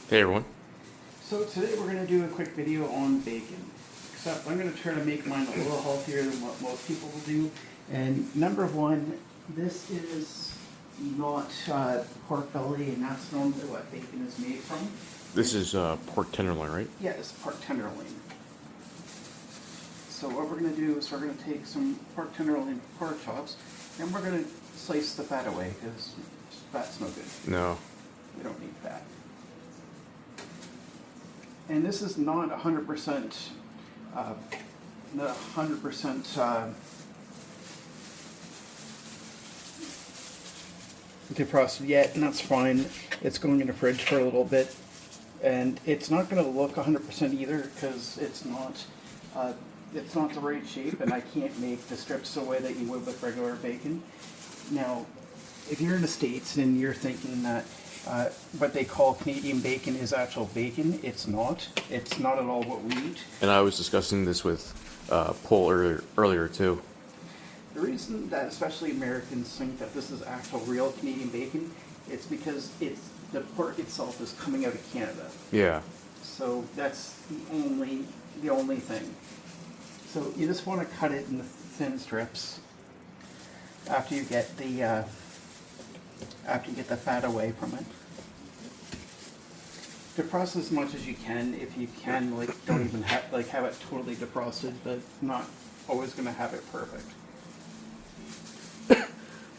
Hey everyone. So today we're going to do a quick video on bacon. Except I'm going to try to make mine a little healthier than what most people will do. And number one, this is not pork belly, and that's normally what bacon is made from. This is pork tenderloin, right? Yeah, it's pork tenderloin. So what we're going to do is we're going to take some pork tenderloin pork chops, and we're going to slice the fat away, because fat's no good. No. We don't need fat. And this is not 100%, not 100% defrosted yet, and that's fine. It's going in the fridge for a little bit, and it's not going to look 100% either because it's not the right shape, and I can't make the strips the way that you would with regular bacon. Now, if you're in the States and you're thinking that what they call Canadian bacon is actual bacon, it's not. It's not at all what we eat. And I was discussing this with Poul earlier too. The reason that especially Americans think that this is actual real Canadian bacon, it's because the pork itself is coming out of Canada. Yeah. So that's the only thing. So you just want to cut it in thin strips after you get the fat away from it. Defrost as much as you can. If you can, don't even have it totally defrosted, but not always going to have it perfect.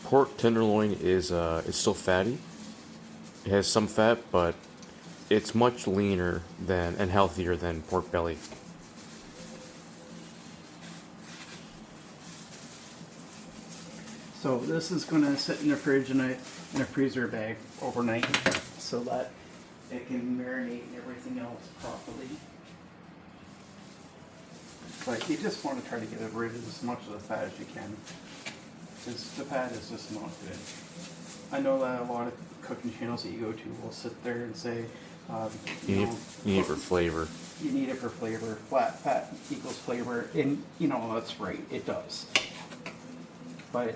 Pork tenderloin is it's still fatty. It has some fat, but it's much leaner and healthier than pork belly. So this is going to sit in the fridge in a freezer bag overnight, so that it can marinate and everything else properly. But you just want to try to get rid of as much of the fat as you can, because the fat is just not good. I know that a lot of cooking channels that you go to will sit there and say, You need it for flavor. You need it for flavor. Fat equals flavor, and that's right, it does. But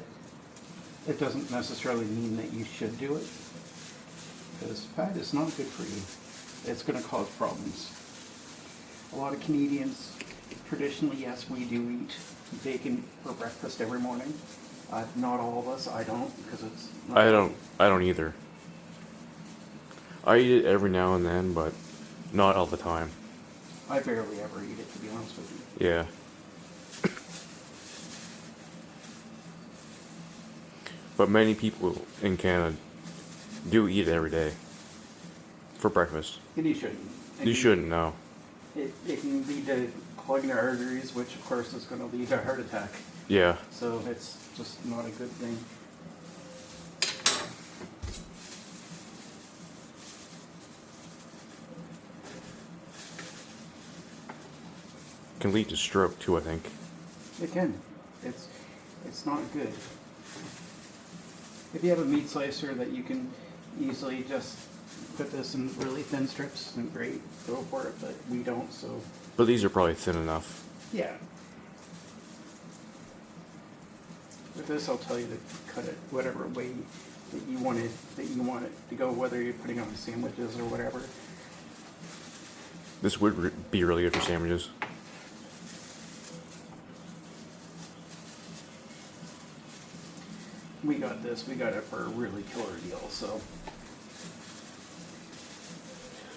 it doesn't necessarily mean that you should do it, because fat is not good for you. It's going to cause problems. A lot of Canadians, traditionally, yes, we do eat bacon for breakfast every morning. Not all of us. I don't, because it's not I don't either. I eat it every now and then, but not all the time. I barely ever eat it, to be honest with you. Yeah. But many people in Canada do eat it every day for breakfast. And you shouldn't. You shouldn't, no. It can lead to clogging your arteries, which of course is going to lead to a heart attack. Yeah. So it's just not a good thing. Can lead to stroke too, I think. It can. It's not good. If you have a meat slicer that you can easily just put this in really thin strips, then great, go for it, but we don't, so... But these are probably thin enough. Yeah. With this, I'll tell you to cut it whatever way that you want it to go, whether you're putting on sandwiches or whatever. This would be really good for sandwiches. We got it for a really killer deal, so...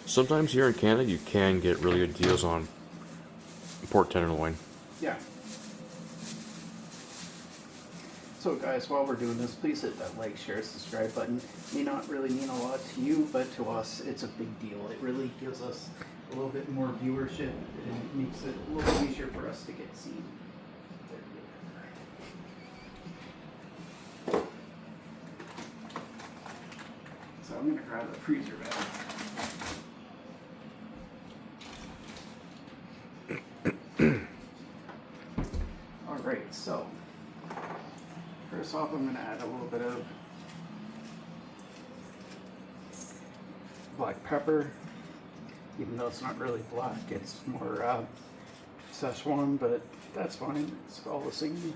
Sometimes here in Canada, you can get really good deals on pork tenderloin. Yeah. So guys, while we're doing this, please hit that like, share, subscribe button. It may not really mean a lot to you, but to us, it's a big deal. It really gives us a little bit more viewership, and it makes it a little easier for us to get seen. So I'm going to grab the freezer bag. Alright, so first off, I'm going to add a little bit of black pepper, even though it's not really black, it's more Szechuan, but that's fine, it's all the same.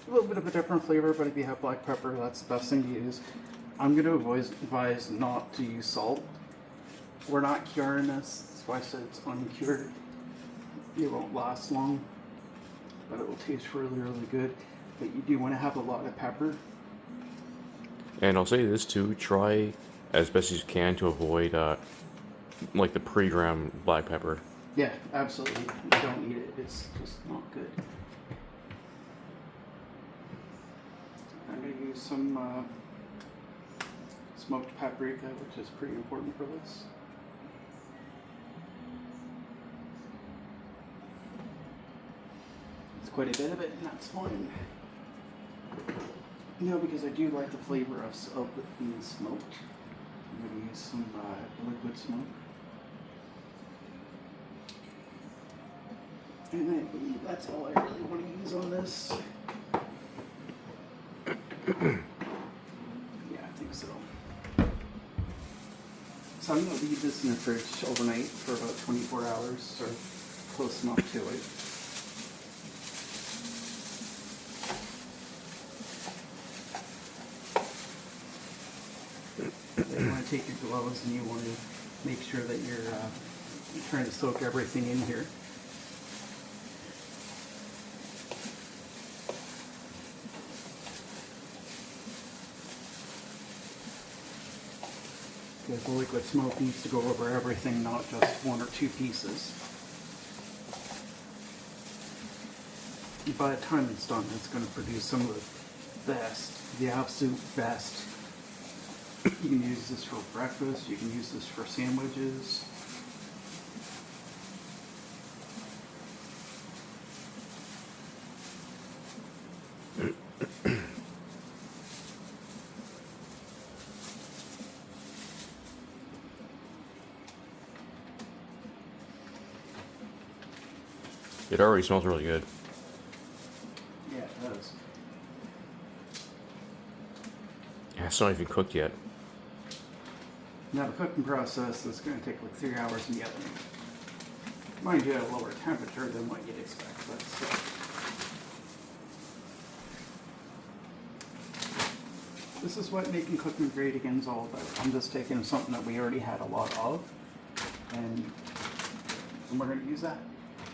A little bit of a different flavor, but if you have black pepper, that's the best thing to use. I'm going to advise not to use salt. we're not curing this. That's why I said it's uncured. It won't last long, but it will taste really, really good. But you do want to have a lot of pepper. And I'll say this too: try as best as you can to avoid like the pre-ground black pepper. Yeah, absolutely. You don't need it. It's just not good. I'm going to use some smoked paprika, which is pretty important for this. It's quite a bit of it, and that's fine. You know, because I do like the flavor of it being smoked. I'm going to use some liquid smoke. And I believe that's all I really want to use on this. Yeah, I think so. So I'm going to leave this in the fridge overnight for about 24 hours, or close enough to it. You want to take your gloves and you want to make sure that you're trying to soak everything in here. Because the liquid smoke needs to go over everything, not just one or two pieces. By the time it's done, it's going to produce some of the best, the absolute best. You can use this for breakfast, you can use this for sandwiches. It already smells really good. Yeah, it does. Yeah, it's not even cooked yet. Now the cooking process is going to take like 3 hours in the oven. Mind you, at a lower temperature than what you'd expect, but still. This is what making cooking great again is all about. I'm just taking something that we already had a lot of, and we're going to use that.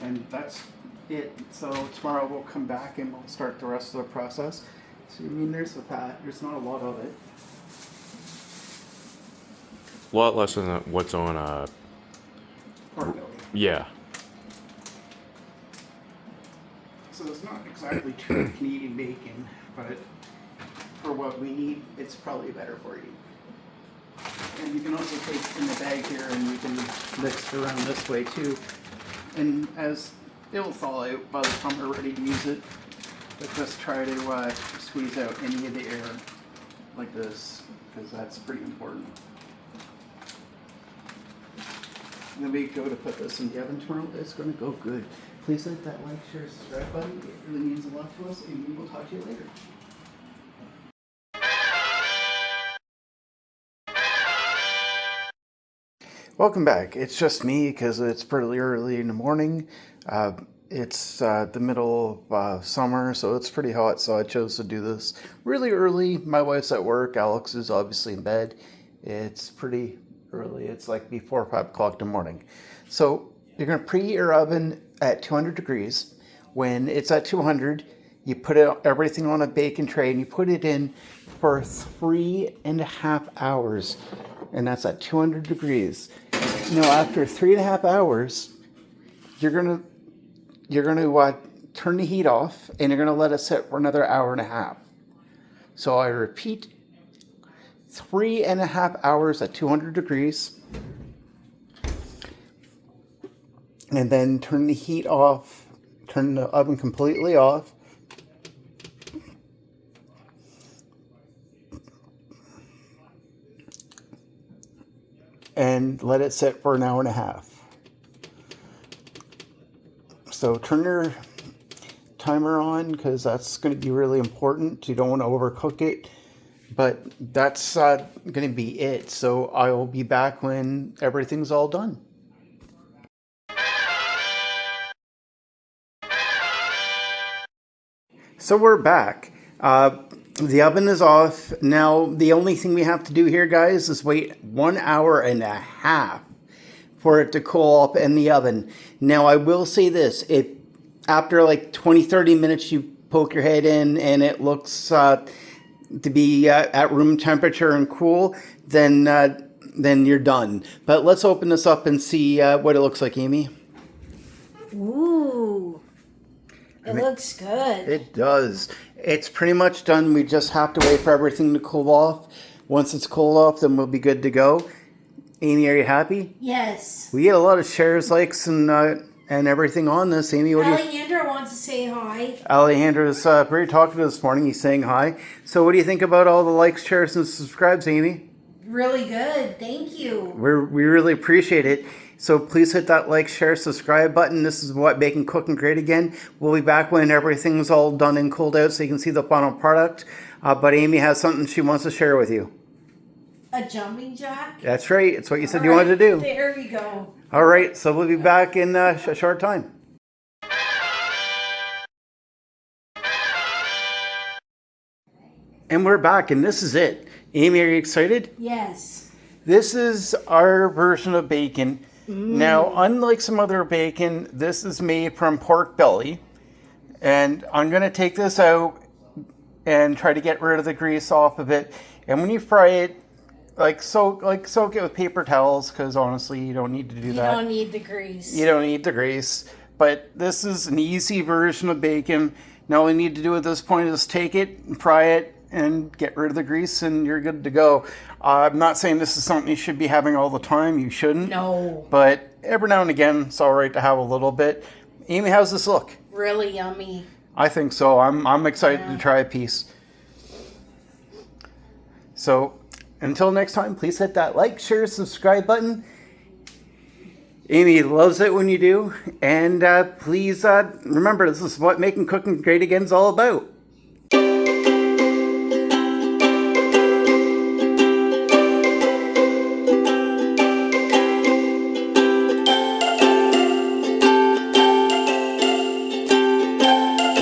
And that's it. So tomorrow we'll come back and we'll start the rest of the process. So I mean, there's the fat. There's not a lot of it. A lot less than what's on Pork belly. yeah. So it's not exactly true Canadian bacon, but for what we need, it's probably better for you. And you can also take it in the bag here and you can mix it around this way too. And as it will thaw out by the time we're ready to use it, but just try to squeeze out any of the air like this, because that's pretty important. And then we go to put this in the oven tomorrow. It's going to go good. Please hit that like, share, subscribe button. It really means a lot to us, and we will talk to you later. Welcome back. It's just me because it's pretty early in the morning. It's the middle of summer, so it's pretty hot, so I chose to do this really early. My wife's at work. Alex is obviously in bed. It's pretty early. It's like before 5 o'clock in the morning. So you're going to preheat your oven at 200 degrees. When it's at 200, you put everything on a baking tray and you put it in for 3.5 hours. And that's at 200 degrees. Now, after 3.5 hours, you're gonna turn the heat off and you're gonna let it sit for another 1.5 hours. So I repeat, 3.5 hours at 200 degrees, and then turn the heat off, turn the oven completely off. And let it sit for 1.5 hours. So turn your timer on because that's going to be really important. You don't want to overcook it. But that's going to be it. So I will be back when everything's all done. So we're back. The oven is off. Now, the only thing we have to do here, guys, is wait 1.5 hours for it to cool up in the oven. Now I will say this, after like 20-30 minutes you poke your head in and it looks to be at room temperature and cool, then you're done. But let's open this up and see what it looks like, Amy. Ooh, it looks good. It does. It's pretty much done. We just have to wait for everything to cool off. Once it's cooled off, then we'll be good to go. Amy, are you happy? Yes. We get a lot of shares, likes, and everything on this. Amy, what do you... Alejandro wants to say hi. Alejandro's very talkative this morning. He's saying hi. So what do you think about all the likes, shares, and subscribes, Amy? Really good. Thank you. We really appreciate it. So please hit that like, share, subscribe button. This is what making cooking great again. We'll be back when everything's all done and cooled out so you can see the final product. But Amy has something she wants to share with you. A jumping jack? That's right. It's what you said you wanted to do. There we go. All right. So we'll be back in a short time. And we're back, and this is it. Amy, are you excited? Yes. This is our version of bacon. Now, unlike some other bacon, this is made from pork belly. And I'm going to take this out and try to get rid of the grease off of it. And when you fry it, soak it with paper towels, because honestly, you don't need to do that. You don't need the grease. You don't need the grease. But this is an easy version of bacon. Now all you need to do at this point is take it and fry it and get rid of the grease, and you're good to go. I'm not saying this is something you should be having all the time. You shouldn't. No. But every now and again, it's all right to have a little bit. Amy, how's this look? Really yummy. I think so. I'm excited to try a piece. So until next time, please hit that like, share, subscribe button. Amy loves it when you do. And please remember, this is what making cooking great again is all about.